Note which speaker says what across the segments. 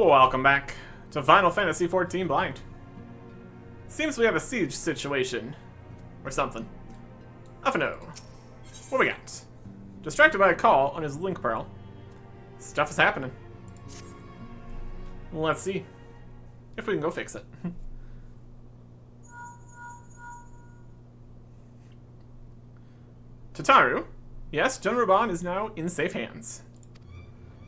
Speaker 1: Welcome back to Final Fantasy XIV Blind. Seems we have a siege situation. Or something. I don't know. What we got? Distracted by a call on his link pearl. Stuff is happening. Let's see if we can go fix it. Tataru. Yes, General Raban is now in safe hands.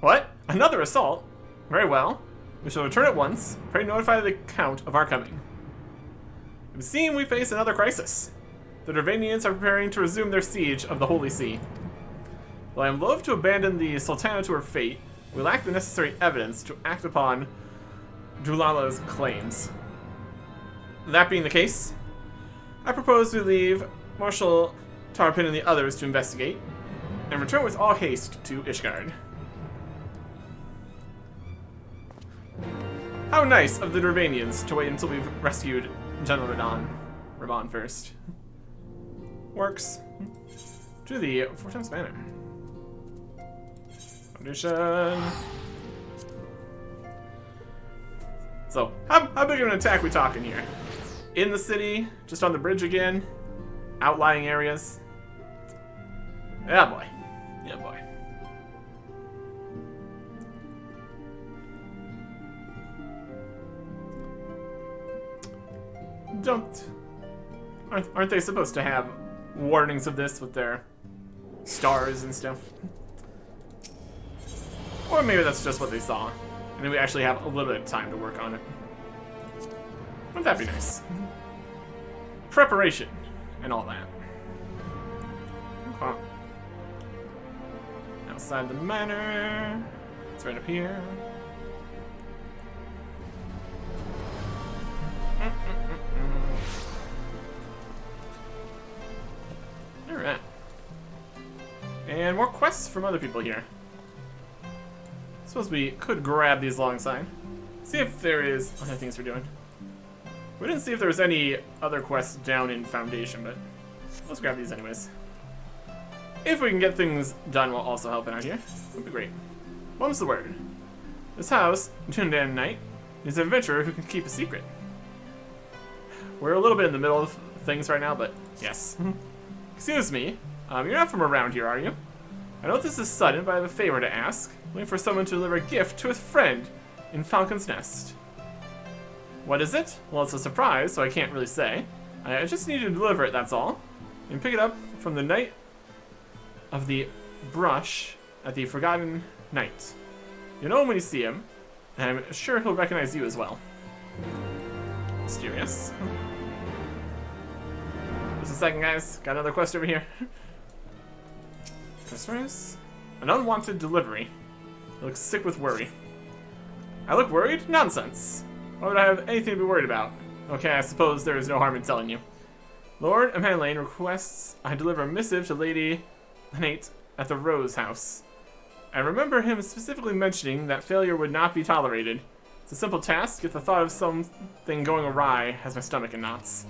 Speaker 1: What? Another assault? Very well. We shall return at once. Pray notify the Count of our coming. It would seem we face another crisis. The Dravanians are preparing to resume their siege of the Holy See. Though I am loath to abandon the Sultana to her fate, we lack the necessary evidence to act upon Dulala's claims. That being the case, I propose we leave Marshal Tarpin and the others to investigate, and return with all haste to Ishgard. How nice of the Dravanians to wait until we've rescued General Raban first. Works. To the 4x banner. Foundation. So, how big of an attack are we talking here? In the city, just on the bridge again, outlying areas. Yeah, boy. Yeah, boy. Aren't they supposed to have warnings of this with their stars and stuff? Or maybe that's just what they saw, and then we actually have a little bit of time to work on it. Wouldn't that be nice? Preparation and all that. Okay. Outside the manor. It's right up here. Alright. And more quests from other people here. Suppose we could grab these alongside. See if there is other things we're doing. We didn't see if there was any other quests down in Foundation, but let's grab these anyways. If we can get things done while also helping out here, would be great. Mum's the word. This house, Jundan Knight, is an adventurer who can keep a secret. We're a little bit in the middle of things right now, but yes. Excuse me, you're not from around here, are you? I know this is sudden, but I have a favor to ask. Looking for someone to deliver a gift to a friend in Falcon's Nest. What is it? Well, it's a surprise, so I can't really say. I just need you to deliver it, that's all. And pick it up from the Knight of the Brush at the Forgotten Night. You'll know him when you see him, and I'm sure he'll recognize you as well. Mysterious. Just a second, guys. Got another quest over here. Customers? An unwanted delivery. He looks sick with worry. I look worried? Nonsense. Why would I have anything to be worried about? Okay, I suppose there is no harm in telling you. Lord Amanlane requests I deliver a missive to Lady Nate at the Rose House. I remember him specifically mentioning that failure would not be tolerated. It's a simple task, yet the thought of something going awry has my stomach in knots.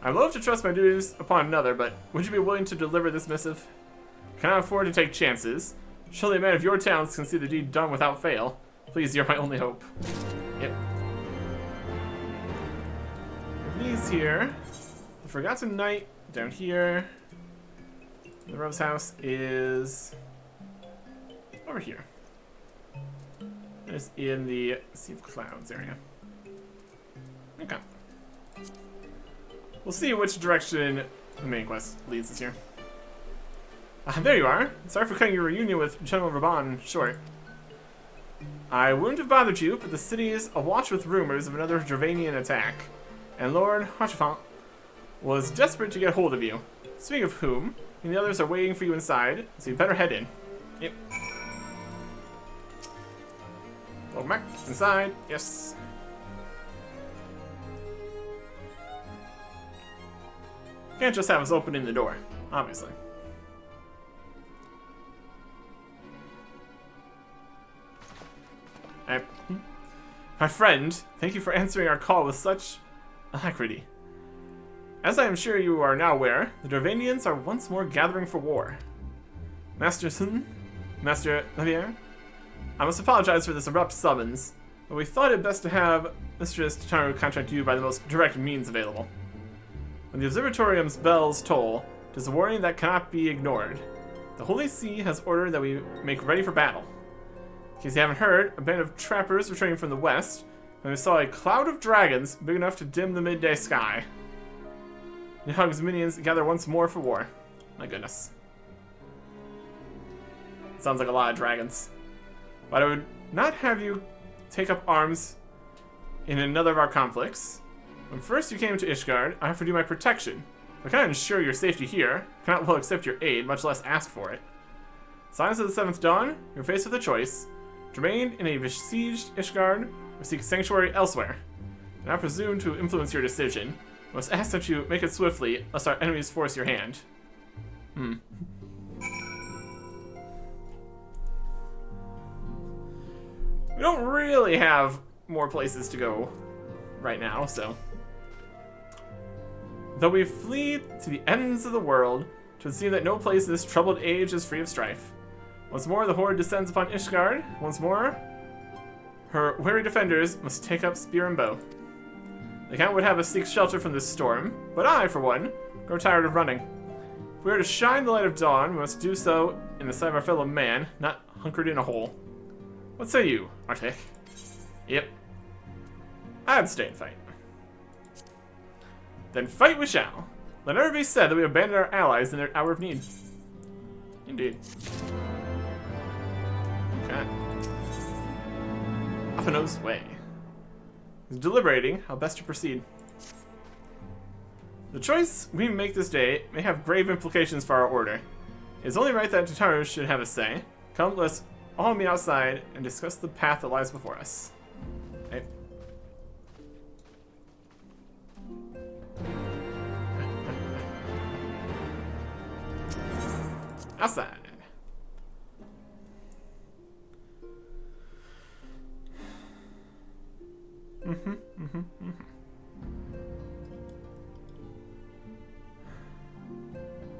Speaker 1: I love to trust my duties upon another, but would you be willing to deliver this missive? Cannot afford to take chances. Surely a man of your talents can see the deed done without fail. Please, you're my only hope. Yep. These here. The Forgotten Knight down here. The Rose House is over here. It's in the Sea of Clouds area. Okay. We'll see which direction the main quest leads us here. There you are. Sorry for cutting your reunion with General Raban short. I wouldn't have bothered you, but the city is awash with rumors of another Dravanian attack, and Lord Harchefant was desperate to get hold of you. Speaking of whom, and the others are waiting for you inside, so you better head in. Yep. Welcome back. Inside. Yes. Can't just have us opening the door, obviously. My friend, thank you for answering our call with such alacrity. As I am sure you are now aware, the Dravanians are once more gathering for war. Master Sun, Master Lavier, I must apologize for this abrupt summons, but we thought it best to have Mistress Tataru contact you by the most direct means available. When the observatorium's bells toll, it is a warning that cannot be ignored. The Holy See has ordered that we make ready for battle. In case you haven't heard, a band of trappers returning from the west, and we saw a cloud of dragons big enough to dim the midday sky. Nidhogg's minions gather once more for war. My goodness. Sounds like a lot of dragons. But I would not have you take up arms in another of our conflicts. When first you came to Ishgard, I offered you my protection. I cannot ensure your safety here. I cannot well accept your aid, much less ask for it. Signs of the Seventh Dawn, you're faced with a choice. Remain in a besieged Ishgard, or seek sanctuary elsewhere. I not presume to influence your decision. I must ask that you make it swiftly, lest our enemies force your hand. We don't really have more places to go right now, so. Though we flee to the ends of the world, it would seem that no place in this troubled age is free of strife. Once more, the horde descends upon Ishgard. Once more, her weary defenders must take up spear and bow. The Count would have us seek shelter from this storm, but I, for one, grow tired of running. If we are to shine the light of dawn, we must do so in the sight of our fellow man, not hunkered in a hole. What say you, Arctic? Yep. I'd stay and fight. Then fight we shall. Let never be said that we abandon our allies in their hour of need. Indeed. Okay. Aphano's way. He's deliberating how best to proceed. The choice we make this day may have grave implications for our order. It is only right that Tataru should have a say. Come, let's all meet outside and discuss the path that lies before us. Okay. Outside.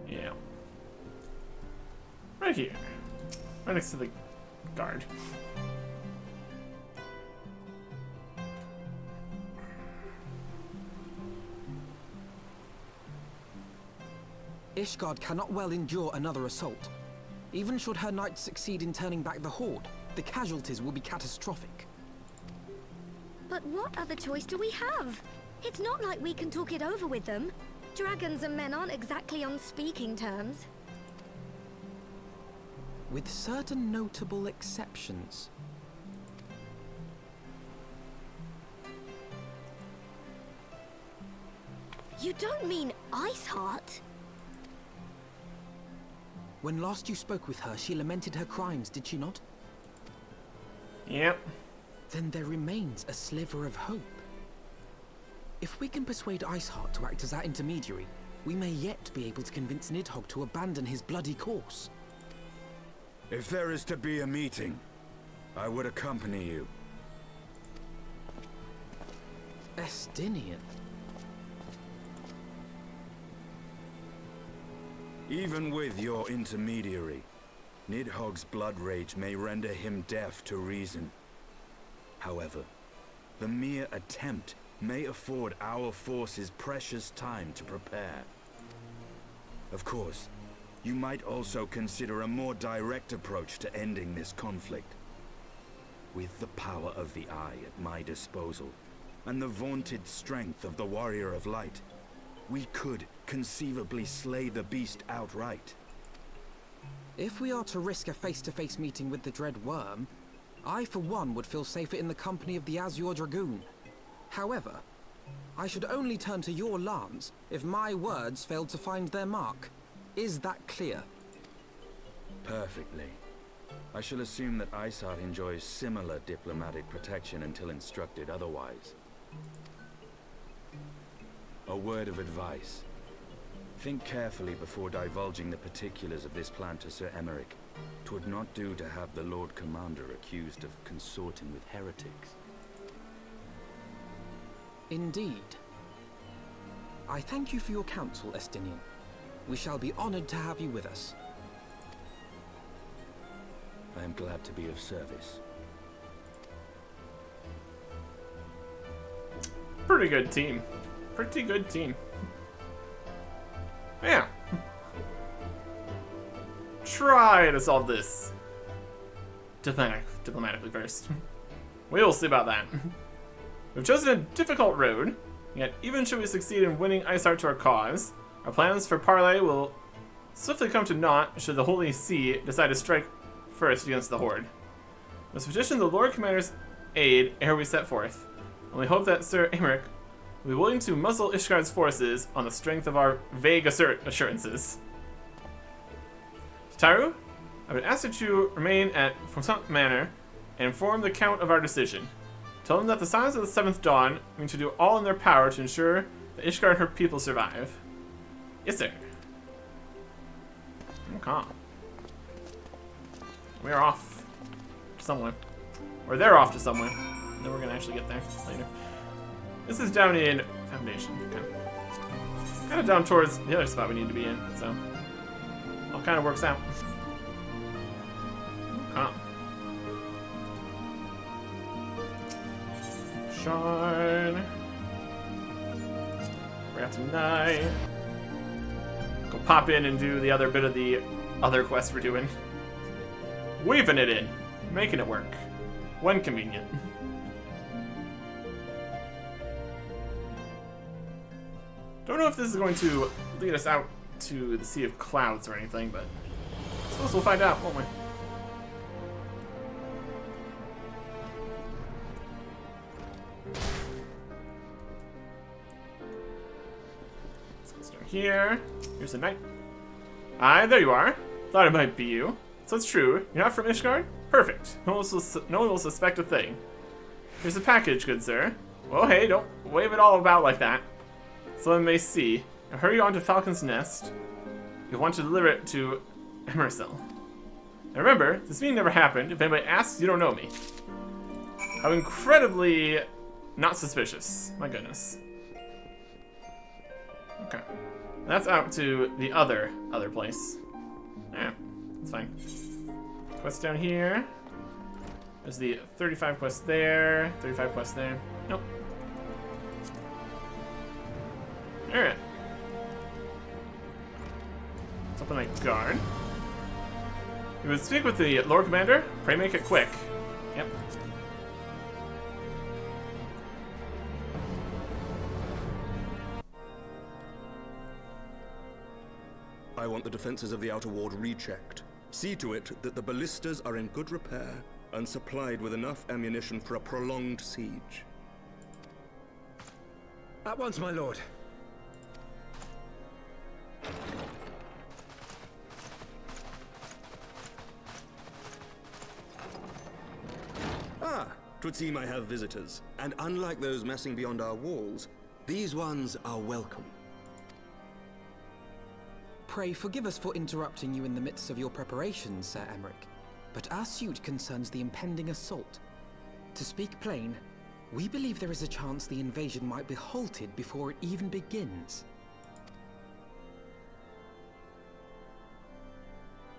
Speaker 1: Yeah. Right here. Right next to the guard.
Speaker 2: Ishgard cannot well endure another assault. Even should her knights succeed in turning back the horde, the casualties will be catastrophic.
Speaker 3: But what other choice do we have? It's not like we can talk it over with them. Dragons and men aren't exactly on speaking terms.
Speaker 2: With certain notable exceptions.
Speaker 3: You don't mean Iceheart?
Speaker 2: When last you spoke with her, she lamented her crimes, did she not?
Speaker 1: Yep.
Speaker 2: Then there remains a sliver of hope. If we can persuade Iceheart to act as our intermediary, we may yet be able to convince Nidhogg to abandon his bloody course.
Speaker 4: If there is to be a meeting, I would accompany you.
Speaker 2: Estinian.
Speaker 4: Even with your intermediary, Nidhogg's blood rage may render him deaf to reason. However, the mere attempt may afford our forces precious time to prepare. Of course, you might also consider a more direct approach to ending this conflict. With the power of the Eye at my disposal, and the vaunted strength of the Warrior of Light, we could conceivably slay the beast outright.
Speaker 2: If we are to risk a face-to-face meeting with the Dread Worm, I for one would feel safer in the company of the Azure Dragoon. However, I should only turn to your lance if my words failed to find their mark. Is that clear?
Speaker 4: Perfectly. I shall assume that Iceheart enjoys similar diplomatic protection until instructed otherwise. A word of advice. Think carefully before divulging the particulars of this plan to Sir Emmerich. 'Twould not do to have the Lord Commander accused of consorting with heretics.
Speaker 2: Indeed. I thank you for your counsel, Estinian. We shall be honored to have you with us.
Speaker 4: I am glad to be of service.
Speaker 1: Pretty good team. Pretty good team. Yeah. Try to solve this. Diplomatically first. We'll see about that. We've chosen a difficult road, yet even should we succeed in winning Iceheart to our cause, our plans for parley will swiftly come to naught should the Holy See decide to strike first against the Horde. We must petition the Lord Commander's aid ere we set forth, and we hope that Sir Emmerich will be willing to muzzle Ishgard's forces on the strength of our vague assurances. Taru, I would ask that you remain at Forsant Manor and inform the Count of our decision. Tell them that the Sons of the Seventh Dawn mean to do all in their power to ensure that Ishgard and her people survive. Yes, sir. Okay. We're off somewhere. Or they're off to somewhere. Then we're gonna actually get there later. This is down in Foundation. Okay. Kind of down towards the other spot we need to be in, so all kind of works out. Okay. Shine. We're out tonight. Go pop in and do the other bit of the other quest we're doing. Weaving it in. Making it work. When convenient. Don't know if this is going to lead us out to the Sea of Clouds or anything, but I suppose we'll find out, won't we? Let's start here. Here's the knight. Aye, there you are. Thought it might be you. So it's true. You're not from Ishgard? Perfect. No one will suspect a thing. Here's a package, good sir. Well, hey, don't wave it all about like that. Someone may see. Now hurry on to Falcon's Nest. You'll want to deliver it to Emersil. Now remember, this meeting never happened. If anybody asks, you don't know me. How incredibly not suspicious. My goodness. Okay. That's out to the other place. Yeah, that's fine. Quest down here. There's the 35 quest there, 35 quest there. Nope. Alright. Let's open my guard. You would speak with the Lord Commander? Pray make it quick. Yep.
Speaker 5: I want the defenses of the outer ward rechecked. See to it that the ballistas are in good repair and supplied with enough ammunition for a prolonged siege.
Speaker 2: At once, my lord.
Speaker 5: Ah, 'twould seem I have visitors. And unlike those messing beyond our walls, these ones are welcome.
Speaker 2: Pray forgive us for interrupting you in the midst of your preparations, Sir Emmerich, but our suit concerns the impending assault. To speak plain, we believe there is a chance the invasion might be halted before it even begins.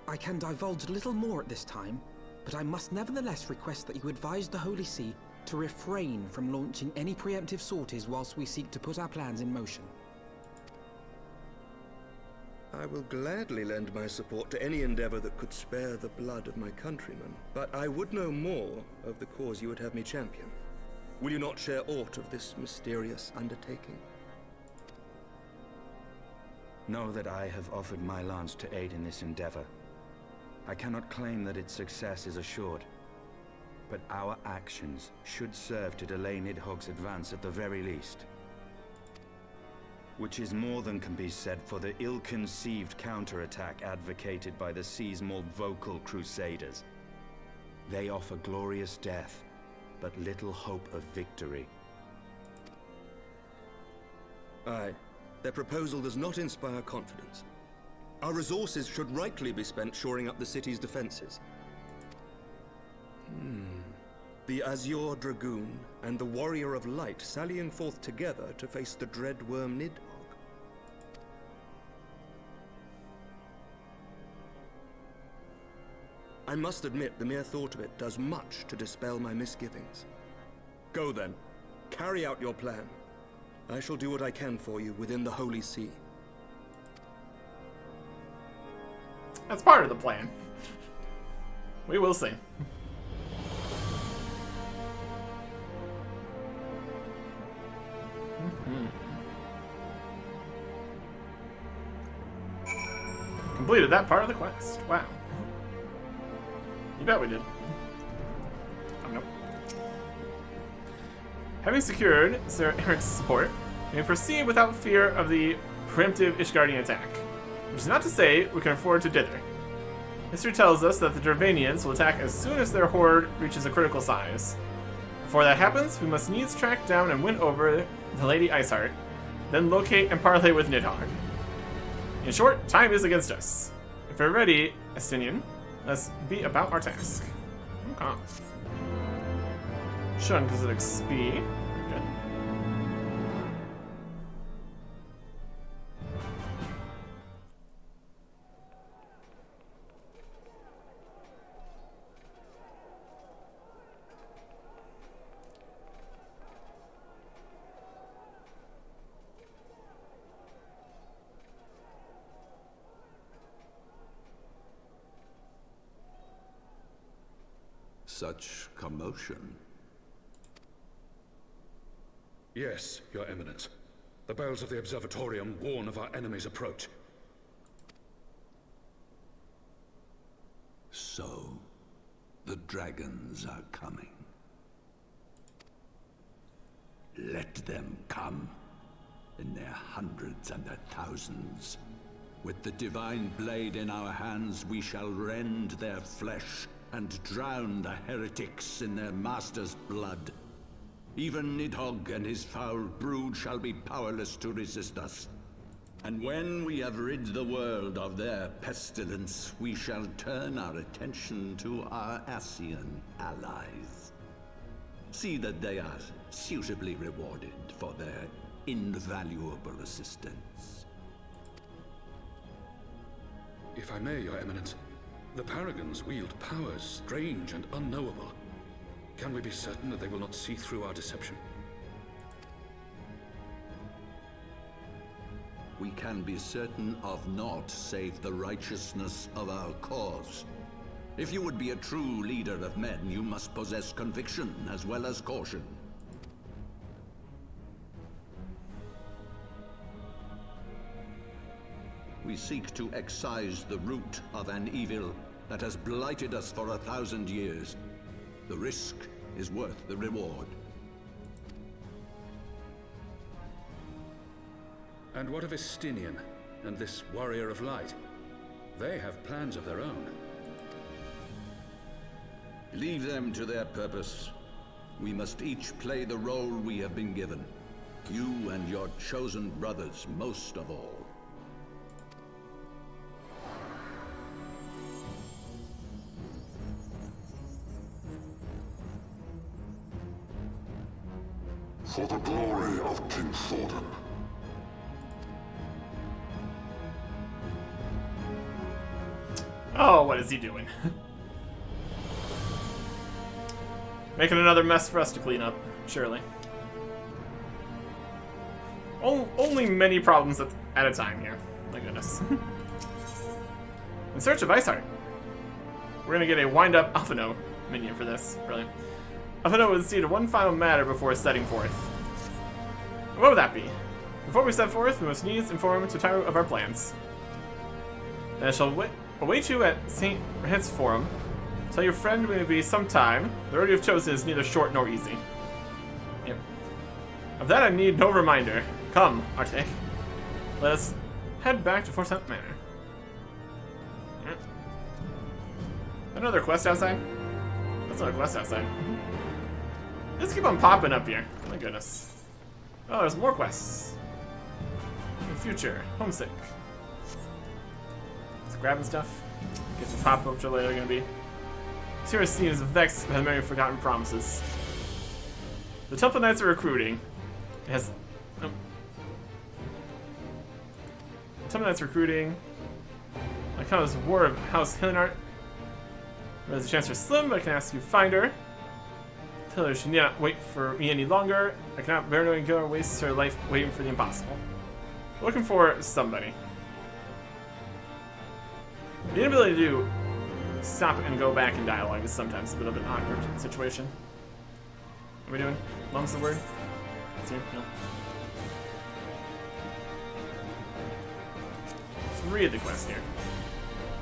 Speaker 2: I can divulge little more at this time, but I must nevertheless request that you advise the Holy See to refrain from launching any preemptive sorties whilst we seek to put our plans in motion.
Speaker 5: I will gladly lend my support to any endeavor that could spare the blood of my countrymen, but I would know more of the cause you would have me champion. Will you not share aught of this mysterious undertaking?
Speaker 4: Know that I have offered my lance to aid in this endeavor. I cannot claim that its success is assured, but our actions should serve to delay Nidhogg's advance at the very least. Which is more than can be said for the ill-conceived counterattack advocated by the sea's more vocal crusaders. They offer glorious death, but little hope of victory.
Speaker 5: Aye, their proposal does not inspire confidence. Our resources should rightly be spent shoring up the city's defenses. The Azure Dragoon and the Warrior of Light sallying forth together to face the dread worm Nidhogg. I must admit the mere thought of it does much to dispel my misgivings. Go then. Carry out your plan. I shall do what I can for you within the Holy See.
Speaker 1: That's part of the plan. We will see. Completed that part of the quest. Wow. You bet we did. Oh, no. Having secured Sir Eric's support, we may proceed without fear of the preemptive Ishgardian attack. Which is not to say we can afford to dither. History tells us that the Dravanians will attack as soon as their horde reaches a critical size. Before that happens, we must needs track down and win over the Lady Iceheart, then locate and parley with Nidhogg. In short, time is against us. If we're ready, Estinian, let's be about our task. Okay. Shun because of XP. Good.
Speaker 6: Such commotion.
Speaker 7: Yes, Your Eminence. The bells of the Observatorium warn of our enemy's approach.
Speaker 6: So, the dragons are coming. Let them come, in their hundreds and their thousands. With the divine blade in our hands, we shall rend their flesh and drown the heretics in their master's blood. Even Nidhogg and his foul brood shall be powerless to resist us. And when we have rid the world of their pestilence, we shall turn our attention to our Ascian allies. See that they are suitably rewarded for their invaluable assistance.
Speaker 7: If I may, Your Eminence, the Paragons wield powers strange and unknowable. Can we be certain that they will not see through our deception?
Speaker 6: We can be certain of naught save the righteousness of our cause. If you would be a true leader of men, you must possess conviction as well as caution. We seek to excise the root of an evil that has blighted us for 1,000 years. The risk is worth the reward.
Speaker 7: And what of Estinian and this warrior of light? They have plans of their own.
Speaker 6: Leave them to their purpose. We must each play the role we have been given. You and your chosen brothers most of all.
Speaker 8: For the glory of King Thordan.
Speaker 1: Oh, what is he doing? Making another mess for us to clean up, surely. Only many problems at a time here. My goodness. In search of Iceheart. We're gonna get a wind-up Alphino minion for this. Brilliant. Alphino would see to one final matter before setting forth. What would that be? Before we set forth, we must needs inform Totaru of our plans. And I shall await you at St. Rahit's Forum. Tell your friend we may be some time. The road you have chosen is neither short nor easy. Yep. Of that I need no reminder. Come, Arctic. Let us head back to Forsyth Manor. Yep. Another quest outside? That's another quest outside. Let's keep on popping up here. Oh my goodness. Oh, there's more quests. In the future. Homesick. Just grabbing stuff. Get some pop-ups are later gonna be. Serious scene is vexed by the many forgotten promises. The Temple Knights are recruiting. It has... Oh. The Temple Knights recruiting. Like how this war of House Hillinart There's a chance for Slim, but I can ask you to find her. Tell her she need not wait for me any longer. I cannot bear knowing Gilmore wastes her life waiting for the impossible. Looking for somebody. The inability to stop and go back in dialogue is sometimes a bit of an awkward situation. What are we doing? Mum's the word? It's here? No. Let's read the quest here.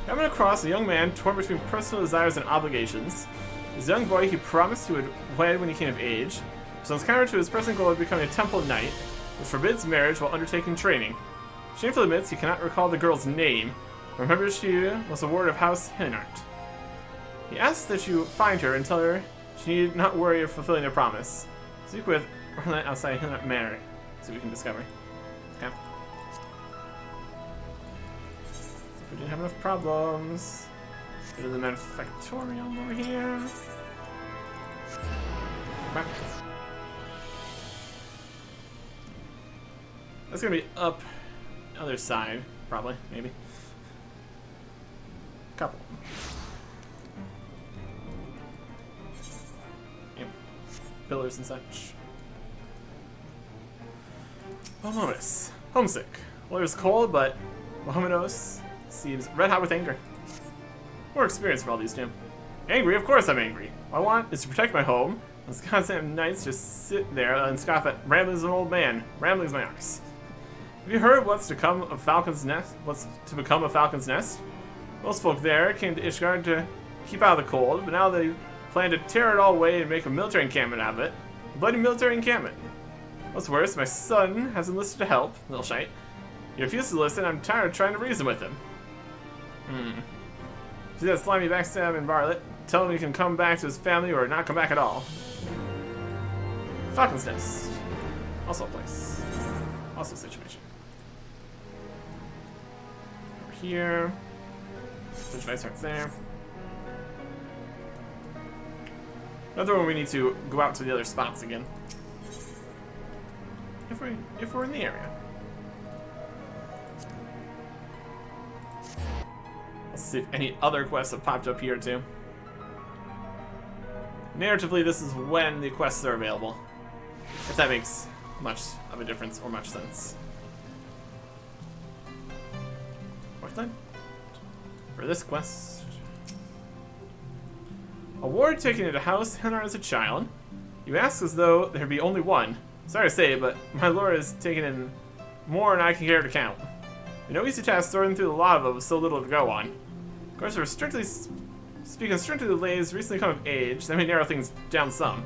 Speaker 1: Coming across a young man torn between personal desires and obligations. This young boy he promised he would wed when he came of age, sounds counter to his present goal of becoming a temple knight, which forbids marriage while undertaking training. Shamefully admits he cannot recall the girl's name, but remembers she was a ward of House Hinart. He asks that you find her and tell her she need not worry of fulfilling their promise. Speak with Orlando outside Hinart Manor, so we can discover. Okay. If we didn't have enough problems. Go to the manufactorium over here. Back. That's gonna be up the other side, probably, maybe. Couple. Yep. Pillars and such. Mohamedos. Homesick. Well, it was cold, but Mohamedos seems red hot with anger. More experience for all these two. Angry? Of course I'm angry. What I want is to protect my home. Those goddamn knights just sit there and scoff at ramblings of an old man. Ramblings my ox. Have you heard what's to come of Falcon's Nest? What's to become of Falcon's Nest? Most folk there came to Ishgard to keep out of the cold, but now they plan to tear it all away and make a military encampment out of it. A bloody military encampment. What's worse, my son has enlisted to help, little shite. He refuses to listen. I'm tired of trying to reason with him. See that slimy backstab and varlet? Tell him he can come back to his family or not come back at all. Falcon's Nest. Also a place. Also a situation. Over here. Switch vice starts there. Another one we need to go out to the other spots again. If we're in the area. Let's see if any other quests have popped up here too. Narratively, this is when the quests are available. If that makes much of a difference or much sense. Portland? For this quest. A ward taken into House Hinnar as a child. You ask as though there be only one. Sorry to say, but my lord has taken in more than I can care to count. No easy task sorting through the lava with so little to go on. Of course, we're speaking strictly to ladies recently come of age, that may narrow things down some.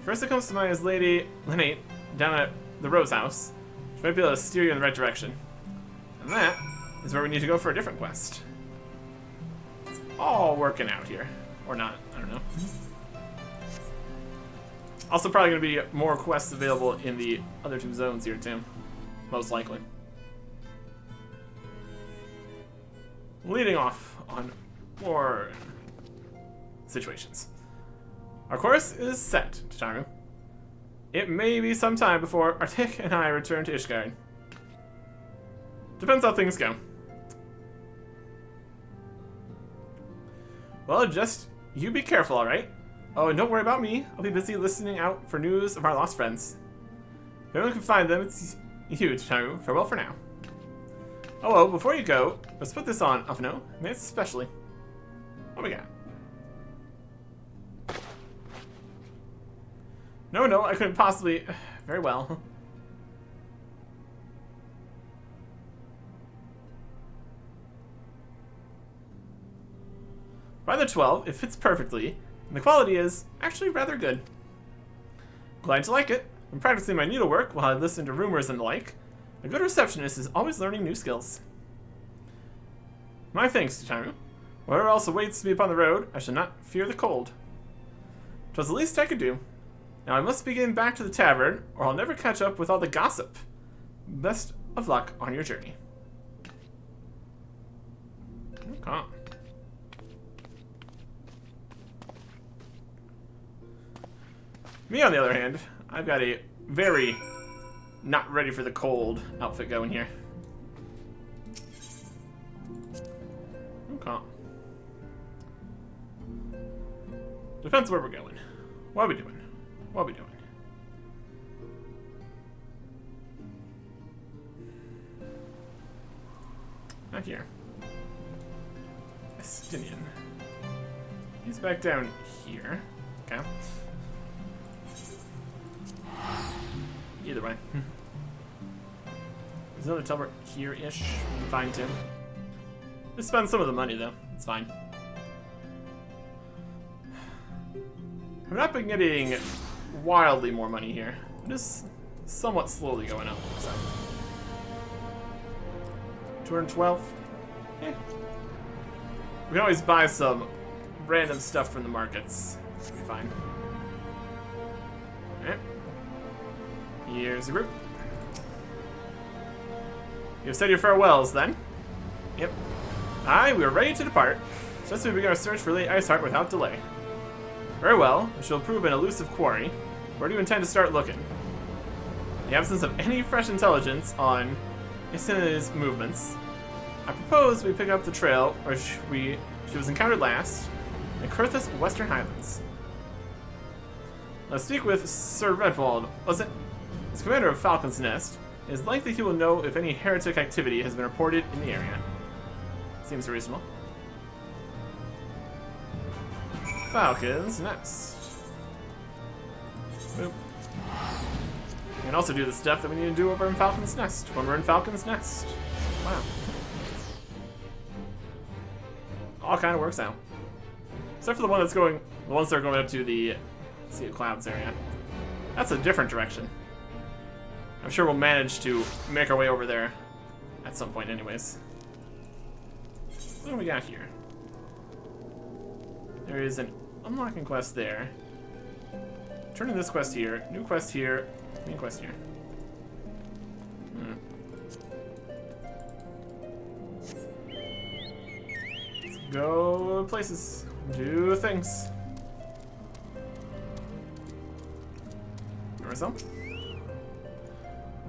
Speaker 1: First that comes to mind is Lady Linate down at the Rose House. She might be able to steer you in the right direction. And that is where we need to go for a different quest. It's all working out here. Or not, I don't know. Also probably going to be more quests available in the other two zones here too. Most likely. Leading off on more situations. Our course is set, Tataru. It may be some time before Artik and I return to Ishgard. Depends how things go. Well, just you be careful, alright? Oh, and don't worry about me. I'll be busy listening out for news of our lost friends. If anyone can find them, it's you, Tataru. Farewell for now. Oh, before you go, let's put this on, Afino. Made especially. What we got? No, I couldn't possibly. Very well. By the 12, it fits perfectly, and the quality is actually rather good. Glad you like it. I'm practicing my needlework while I listen to rumors and the like. A good receptionist is always learning new skills. My thanks, Tataru. Whatever else awaits me upon the road, I shall not fear the cold. 'Twas the least I could do. Now I must be getting back to the tavern, or I'll never catch up with all the gossip. Best of luck on your journey. Okay. Me, on the other hand, I've got a very not ready for the cold outfit going here. Okay. Depends where we're going. What are we doing? What are we doing? Not here. Estinian. He's back down here. Okay. Either way. There's another teleport here-ish. We can find him. Just spend some of the money, though. It's fine. I've not been getting wildly more money here. I'm just somewhat slowly going up. So. 212? Eh. We can always buy some random stuff from the markets. It'll be fine. Alright. Here's the group. You've said your farewells, then? Yep. Aye, we are ready to depart. Just we begin our search for Lady Iceheart without delay. Very well, we shall prove an elusive quarry. Where do you intend to start looking? In the absence of any fresh intelligence on Isina's movements, I propose we pick up the trail where she was encountered last, in Kurth's Western Highlands. Let's speak with Sir Redwald, was it? As commander of Falcon's Nest, it is likely he will know if any heretic activity has been reported in the area. Seems reasonable. Falcon's Nest. Boop. We can also do the stuff that we need to do over in Falcon's Nest when we're in Falcon's Nest. Wow. All kind of works out. Except for the one that's going, the ones that are going up to the Sea of Clouds area. That's a different direction. I'm sure we'll manage to make our way over there at some point anyways. What do we got here? There is an unlocking quest there. Turning this quest here, new quest here, main quest here. Let's go places, do things. Or some.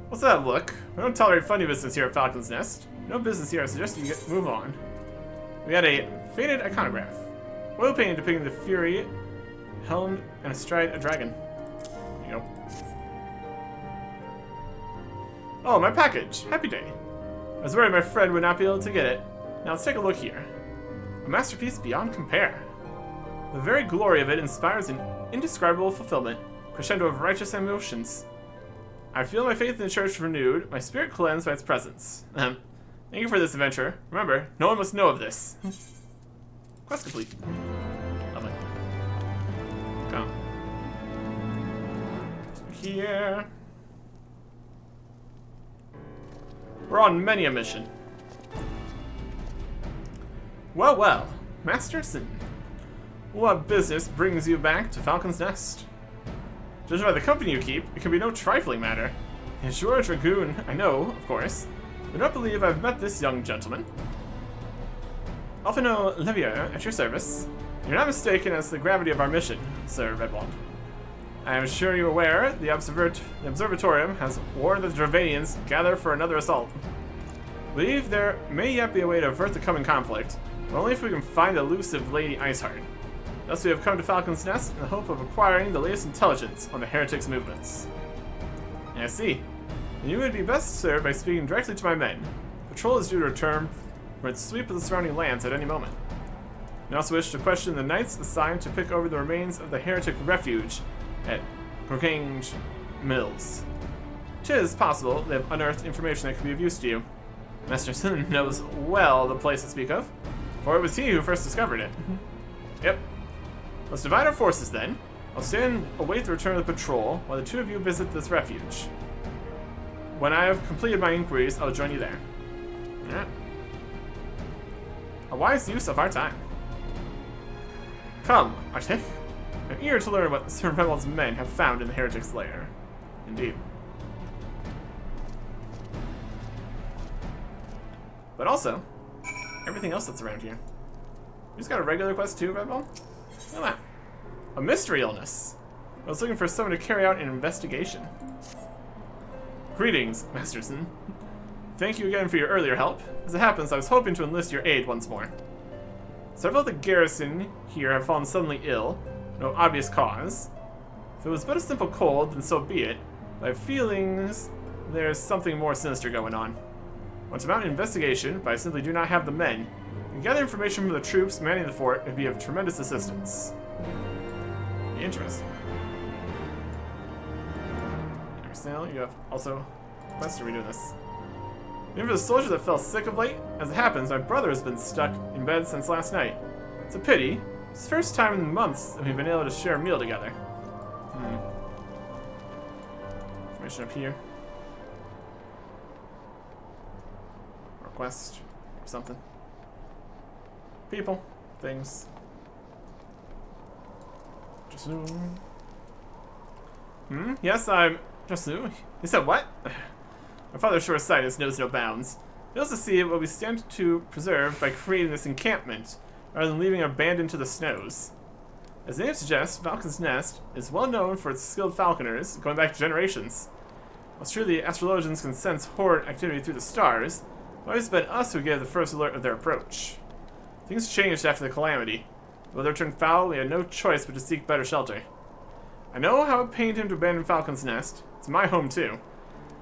Speaker 1: What's that look? We don't tolerate funny business here at Falcon's Nest. No business here. I suggest you move on. We got a faded iconograph. Oil painting depicting the Fury, helmed and astride a dragon. There you go. Oh, my package! Happy day. I was worried my friend would not be able to get it. Now let's take a look here. A masterpiece beyond compare. The very glory of it inspires an indescribable fulfillment, crescendo of righteous emotions. I feel my faith in the church renewed, my spirit cleansed by its presence. Thank you for this adventure. Remember, no one must know of this. Quest complete. Lovely. Come. Here. We're on many a mission. Well, well. Master Sin. What business brings you back to Falcon's Nest? Judging by the company you keep, it can be no trifling matter. Is your dragoon, I know, of course. I do not believe I've met this young gentleman. Alphino Levier, at your service. You're not mistaken as to the gravity of our mission, Sir Redwald. I am sure you're aware the Observatorium has warned that the Dravanians gather for another assault. I believe there may yet be a way to avert the coming conflict, but only if we can find the elusive Lady Iceheart. Thus we have come to Falcon's Nest in the hope of acquiring the latest intelligence on the heretics' movements. I see. And you would be best served by speaking directly to my men. Patrol is due to return from its sweep of the surrounding lands at any moment. I also wish to question the knights assigned to pick over the remains of the heretic refuge at Crocange Mills. 'Tis possible they have unearthed information that could be of use to you. Master Sin knows well the place to speak of, for it was he who first discovered it. Yep. Let's divide our forces then. I'll stand and await the return of the patrol while the two of you visit this refuge. When I have completed my inquiries, I'll join you there. Alright. A wise use of our time. Come, Arctic. I'm eager to learn what Sir Redwald's men have found in the heretic's lair. Indeed. But also, everything else that's around here. You just got a regular quest too, Redwald? Look at that. A mystery illness. I was looking for someone to carry out an investigation. Greetings, Masterson. Thank you again for your earlier help. As it happens, I was hoping to enlist your aid once more. Several of the garrison here have fallen suddenly ill. no obvious cause. If it was but a simple cold, then so be it. But I have feelings there's something more sinister going on. I want to mount an investigation, but I simply do not have the men. And gather information from the troops manning the fort would be of tremendous assistance. Interesting. Now you have also quests. Are we doing this? Remember the soldier that fell sick of late? As it happens, my brother has been stuck in bed since last night. It's a pity. It's the first time in months that we've been able to share a meal together. Information up here. Request or something. People, things. Just yes, I'm just new. He said what? My father's short sighted knows no bounds. He wants to see what we stand to preserve by creating this encampment, rather than leaving it abandoned to the snows. As the name suggests, Falcon's Nest is well known for its skilled falconers, going back generations. While it's true the astrologians can sense horde activity through the stars, it's always been us who gave the first alert of their approach. Things changed after the calamity. The weather turned foul, we had no choice but to seek better shelter. I know how it pained him to abandon Falcon's Nest. It's my home too.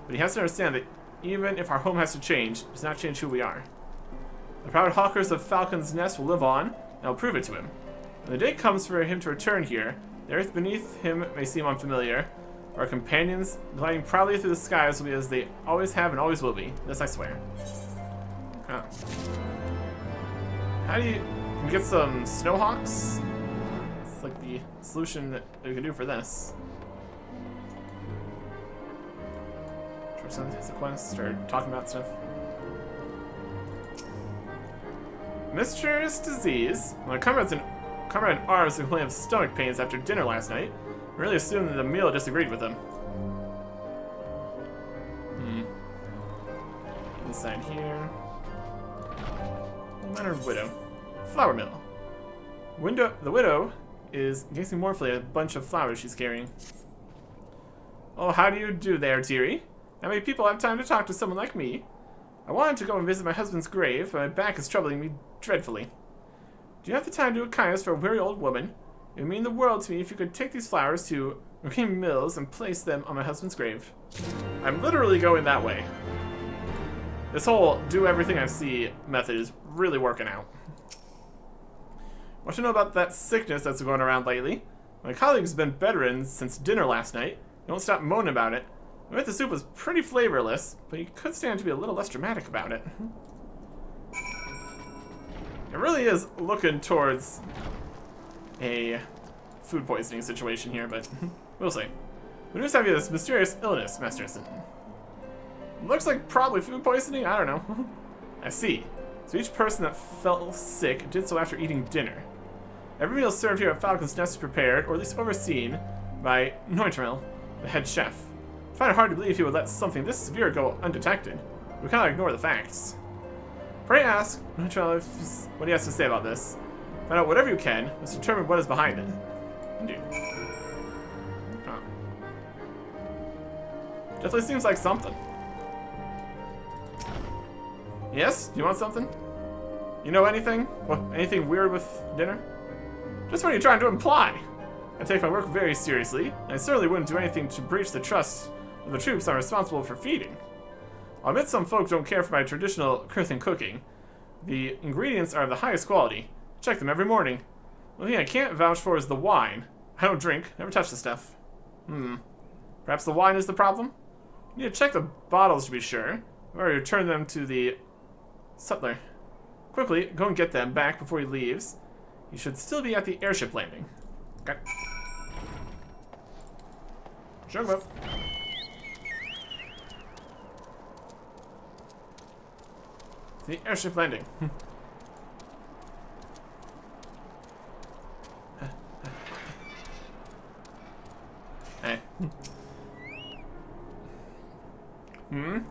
Speaker 1: But he has to understand that even if our home has to change, it does not change who we are. The proud hawkers of Falcon's Nest will live on, and I'll prove it to him. When the day comes for him to return here, the earth beneath him may seem unfamiliar. Our companions, gliding proudly through the skies, will be as they always have and always will be. This I swear. Oh. How do you get some snowhawks? It's like the solution that we can do for this. It's a quest or talking about stuff. Mysterious disease. My comrade in arms complained of stomach pains after dinner last night. I really assumed that the meal disagreed with him. Inside here. Minor widow. Flour mill. The widow is gazing mournfully at a bunch of flowers she's carrying. Oh, how do you do there, dearie? How many people have time to talk to someone like me? I wanted to go and visit my husband's grave, but my back is troubling me dreadfully. Do you have the time to do a kindness for a weary old woman? It would mean the world to me if you could take these flowers to Raheem Mills and place them on my husband's grave. I'm literally going that way. This whole do everything I see method is really working out. Want to know about that sickness that's going around lately? My colleague's been bedridden since dinner last night. He won't stop moaning about it. I bet the soup was pretty flavorless, but you could stand to be a little less dramatic about it. It really is looking towards a food poisoning situation here, but we'll see. The news have you this mysterious illness, Masterson. Looks like probably food poisoning, I don't know. I see. So each person that fell sick did so after eating dinner. Every meal served here at Falcon's Nest is prepared, or at least overseen, by Neutrel, the head chef. I find it hard to believe he would let something this severe go undetected. We cannot ignore the facts. Pray ask Neutrel what he has to say about this. Find out whatever you can. Let's determine what is behind it. Indeed. Oh. Definitely seems like something. Yes? Do you want something? You know anything? What, anything weird with dinner? Just what are you trying to imply? I take my work very seriously, and I certainly wouldn't do anything to breach the trust of the troops I'm responsible for feeding. I'll admit some folk don't care for my traditional earthen cooking. The ingredients are of the highest quality. Check them every morning. The only thing I can't vouch for is the wine. I don't drink, never touch the stuff. Perhaps the wine is the problem? You need to check the bottles to be sure, or return them to the sutler. Quickly, go and get them back before he leaves. He should still be at the airship landing. Okay. Jump up. The airship landing. Hey.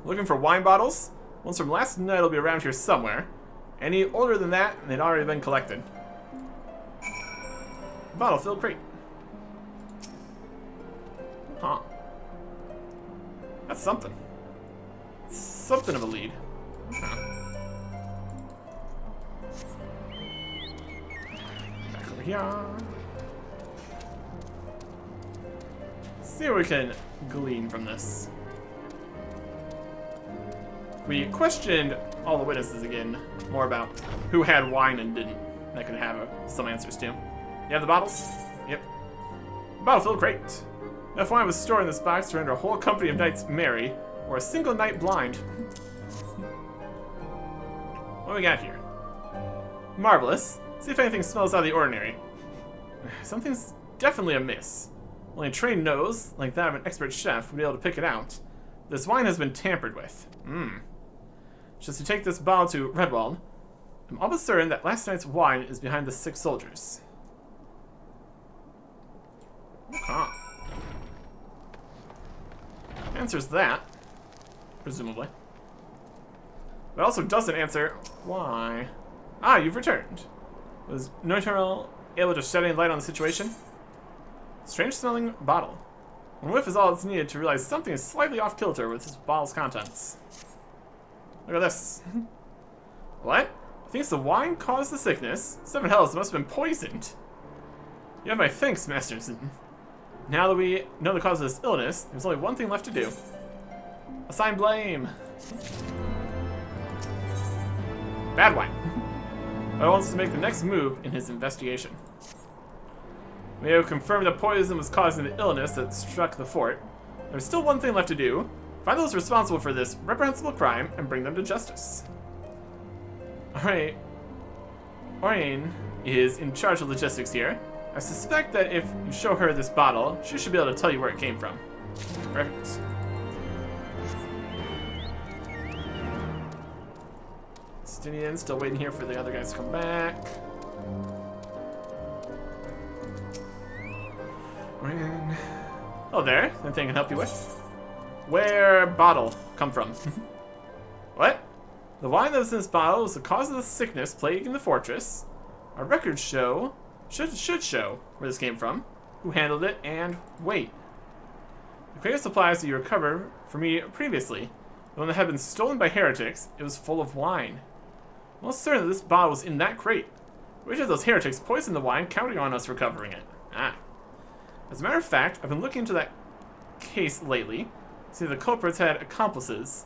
Speaker 1: Looking for wine bottles? Ones from last night will be around here somewhere. Any older than that, they'd already been collected. Bottle filled crate. Huh. That's something. Something of a lead. Huh. Back over here. see what we can glean from this. We questioned all the witnesses again, more about who had wine and didn't. That could have some answers too. You have the bottles? Yep. Bottle filled great. If wine was stored in this box to render a whole company of knights merry, or a single knight blind. What do we got here? Marvelous. See if anything smells out of the ordinary. Something's definitely amiss. Only a trained nose, like that of an expert chef, would be able to pick it out. This wine has been tampered with. Just to take this bottle to Redwald, I'm almost certain that last night's wine is behind the 6 soldiers. Okay. Answers that, presumably. But also doesn't answer why. Ah, you've returned. Was Neutral able to shed any light on the situation? Strange smelling bottle. One whiff is all that's needed to realize something is slightly off kilter with this bottle's contents. Look at this. What? Thinks the wine caused the sickness? 7 hells must have been poisoned. You have my thanks, Masterson. Now that we know the cause of this illness, there's only one thing left to do. Assign blame. Bad wine. But wants to make the next move in his investigation. We have confirmed that poison was causing the illness that struck the fort. There's still one thing left to do. Find those responsible for this reprehensible crime and bring them to justice. Alright. Oriane is in charge of logistics here. I suspect that if you show her this bottle, she should be able to tell you where it came from. Perfect. Stinian still waiting here for the other guys to come back. Oriane. Oh, there. Anything I can help you with? Where bottle come from? What? The wine that was in this bottle was the cause of the sickness plaguing the fortress. Our records show, should show where this came from, who handled it, and wait. The crate of supplies that you recovered for me previously, the one that had been stolen by heretics, it was full of wine. I'm almost certain that this bottle was in that crate. Which of those heretics poisoned the wine, counting on us recovering it? Ah. As a matter of fact, I've been looking into that case lately. See, the culprits had accomplices.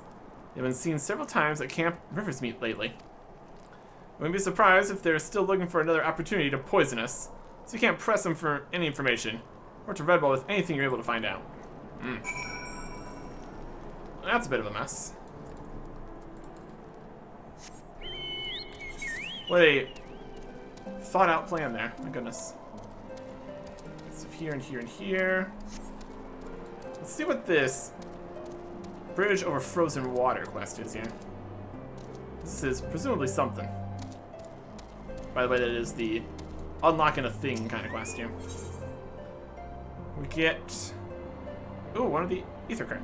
Speaker 1: They've been seen several times at Camp Riversmeet lately. I wouldn't be surprised if they're still looking for another opportunity to poison us, so you can't press them for any information, or to Redwall with anything you're able to find out. That's a bit of a mess. What a thought-out plan there. My goodness. So here and here and here. Let's see what this bridge over frozen water quest is here. This is presumably something. By the way, that is the unlocking a thing kind of quest here. We get... ooh, one of the ether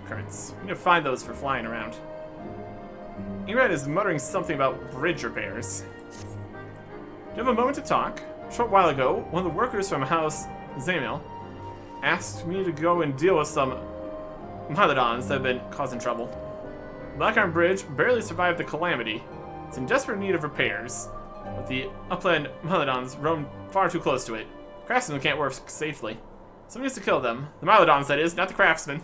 Speaker 1: currents. We need to find those for flying around. Ingrid is muttering something about bridge repairs. Do you have a moment to talk? A short while ago, one of the workers from House Zamil asked me to go and deal with some Mylodons that have been causing trouble. The Blackarm Bridge barely survived the calamity. It's in desperate need of repairs, but the upland Mylodons roam far too close to it. Craftsmen can't work safely. Someone needs to kill them. The Mylodons, that is, not the craftsmen.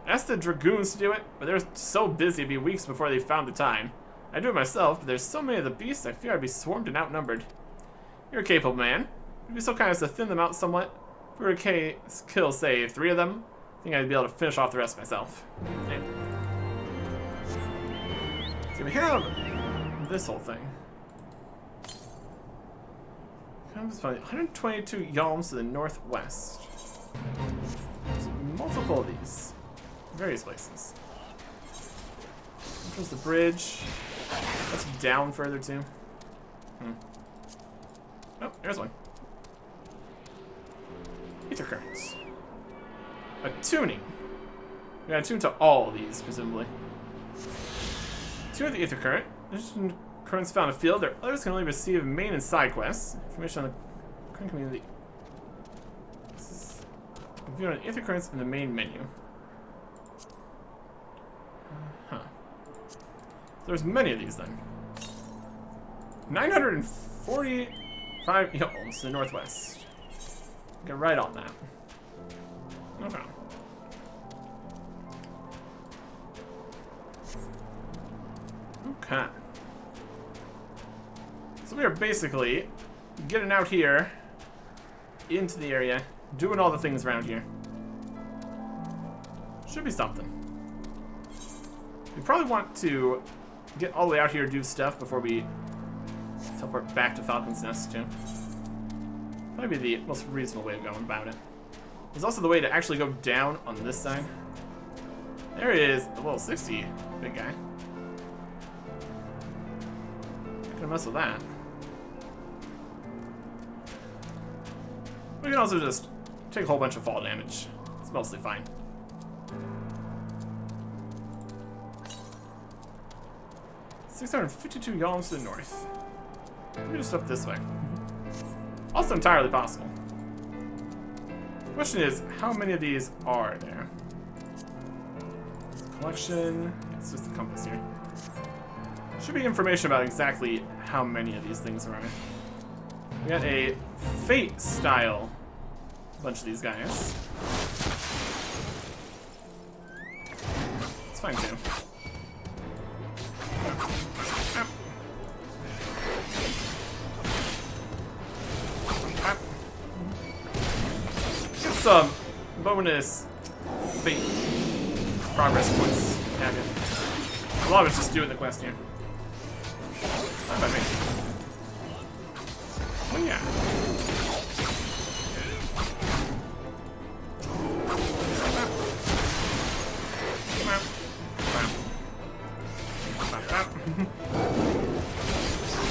Speaker 1: I asked the Dragoons to do it, but they were so busy it'd be weeks before they found the time. I'd do it myself, but there's so many of the beasts I fear I'd be swarmed and outnumbered. You're a capable man. You'd be so kind as to thin them out somewhat. If we were to kill, say, 3 of them, I think I'd be able to finish off the rest myself. Yeah. So we have this whole thing. Comes by 122 yalms to the northwest. There's multiple of these. Various places. There's the bridge. That's down further too. Oh, there's one. Ether currents. Attuning. We gotta attune to all of these, presumably. Tune the ether current. Additional currents found in the field. There others can only receive main and side quests. Information on the current community. This is viewing ether currents in the main menu. There's many of these then. 945 yalms to the northwest. Get right on that. Okay. Okay. So we are basically getting out here into the area, doing all the things around here. Should be something. We probably want to get all the way out here, do stuff before we teleport back to Falcon's Nest too. Probably be the most reasonable way of going about it. There's also the way to actually go down on this side. There is a level 60 big guy. Not gonna mess with that. We can also just take a whole bunch of fall damage. It's mostly fine. $652 yalms to the north. Maybe just up this way. Also entirely possible. The question is, how many of these are there? Collection. It's just the compass here. Should be information about exactly how many of these things are. We got a Fate style bunch of these guys. It's fine too. Get some bonus Fate progress points. Yeah, good. A lot of it's just doing the quest here. Fine by me. Oh yeah.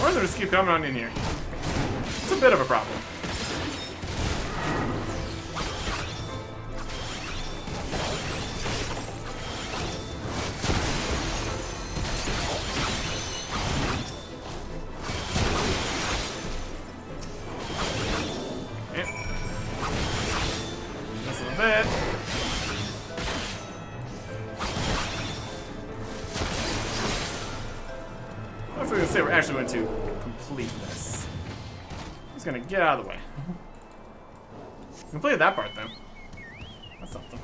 Speaker 1: Or they just keep coming on in here. It's a bit of a problem. We're actually going to complete this. He's gonna get out of the way. Completed that part though. That's something.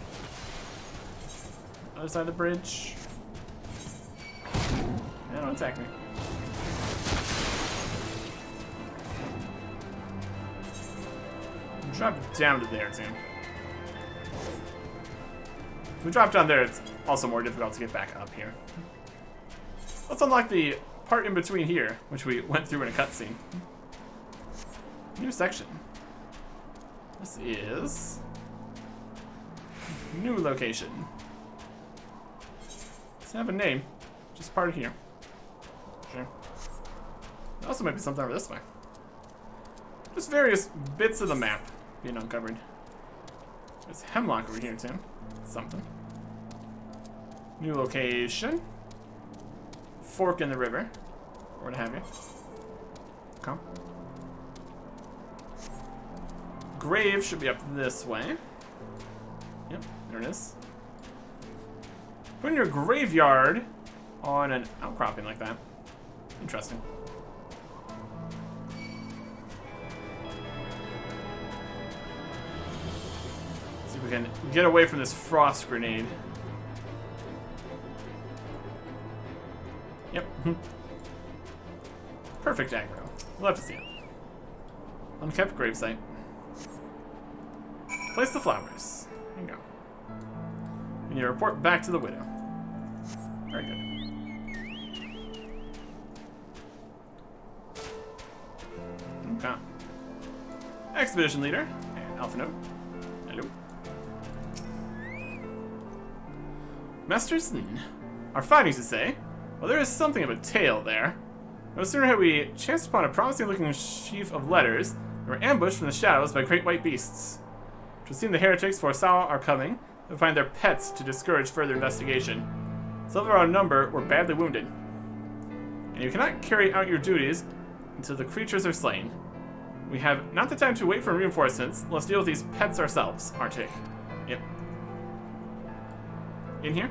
Speaker 1: Other side of the bridge. Yeah, don't attack me. Drop it down to there too. If we drop down there, it's also more difficult to get back up here. Let's unlock the part in between here, which we went through in a cutscene. New section. This is new location. Doesn't have a name, just part of here. Sure. There also might be something over this way. Just various bits of the map being uncovered. There's Hemlock over here too. Something. New location. Fork in the river. Or what have you. Come. Grave should be up this way. Yep, there it is. Putting your graveyard on an outcropping like that. Interesting. See if we can get away from this frost grenade. Yep. Perfect aggro. We'll have to see it. Unkept gravesite. Place the flowers. There you go. And you report back to the widow. Very good. Okay. Expedition leader and Alpha Note. Hello. Masterson. Our findings to say, well, there is something of a tale there. No sooner had we chanced upon a promising-looking sheaf of letters, and were ambushed from the shadows by great white beasts. It would seem the heretics foresaw our coming, and find their pets to discourage further investigation. Some of our number were badly wounded. And you cannot carry out your duties until the creatures are slain. We have not the time to wait for reinforcements. Let's deal with these pets ourselves, Arctic. Yep. In here?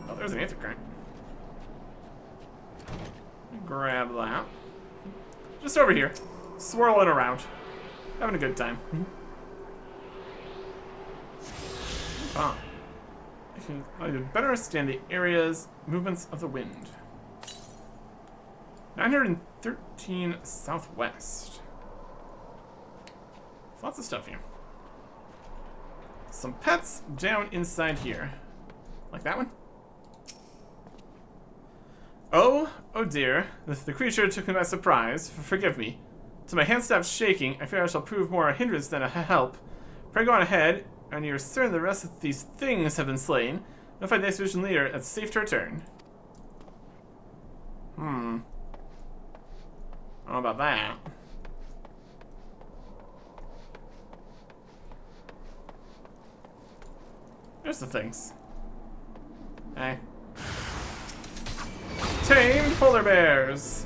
Speaker 1: Oh, there's an Aethercrack. Grab that. Just over here. Swirling around. Having a good time. Ah. I can better understand the area's movements of the wind. 913 southwest. Lots of stuff here. Some pets down inside here. Like that one? Oh dear. The creature took me by surprise. Forgive me. To my hand stopped shaking, I fear I shall prove more a hindrance than a help. Pray go on ahead, and you're certain the rest of these things have been slain. Notify the expedition leader it's safe to return. I don't know about that. There's the things. Hey. Tame polar bears!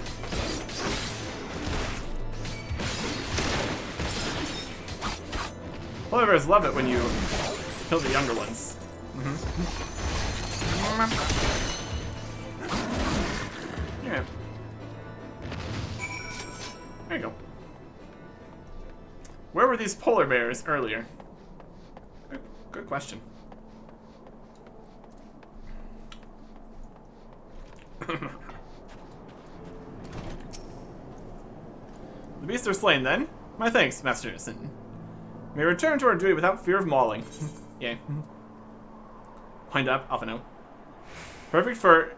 Speaker 1: Polar bears love it when you kill the younger ones. Yeah. There you go. Where were these polar bears earlier? Good question. The beasts are slain, then. My thanks, Master Sin. May return to our duty without fear of mauling. Yay. Wind up, Alpha no. Perfect for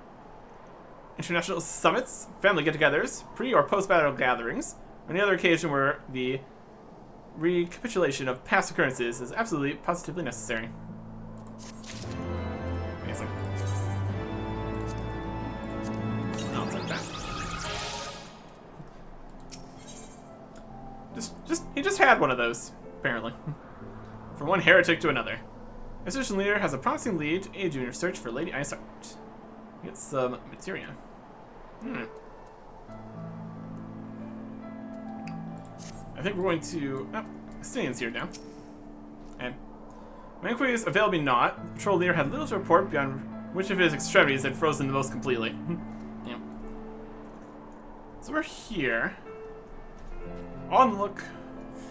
Speaker 1: international summits, family get-togethers, pre- or post-battle gatherings, or any other occasion where the recapitulation of past occurrences is absolutely, positively necessary. Amazing. I'll take that. He just had one of those, apparently. From one heretic to another. Expedition leader has a promising lead to aid you in your search for Lady Iceheart. Get some materia. I think we're going to... Oh, Stanian's here now. And my inquiries avail me not. The patrol leader had little to report beyond which of his extremities had frozen the most completely. Yeah. So we're here. On the look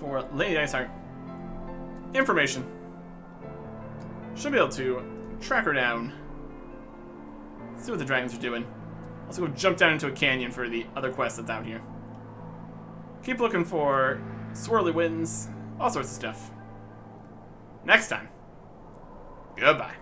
Speaker 1: for Lady Iceheart. Information. Should be able to track her down. See what the dragons are doing. Also go jump down into a canyon for the other quest that's out here. Keep looking for swirly winds, all sorts of stuff. Next time. Goodbye.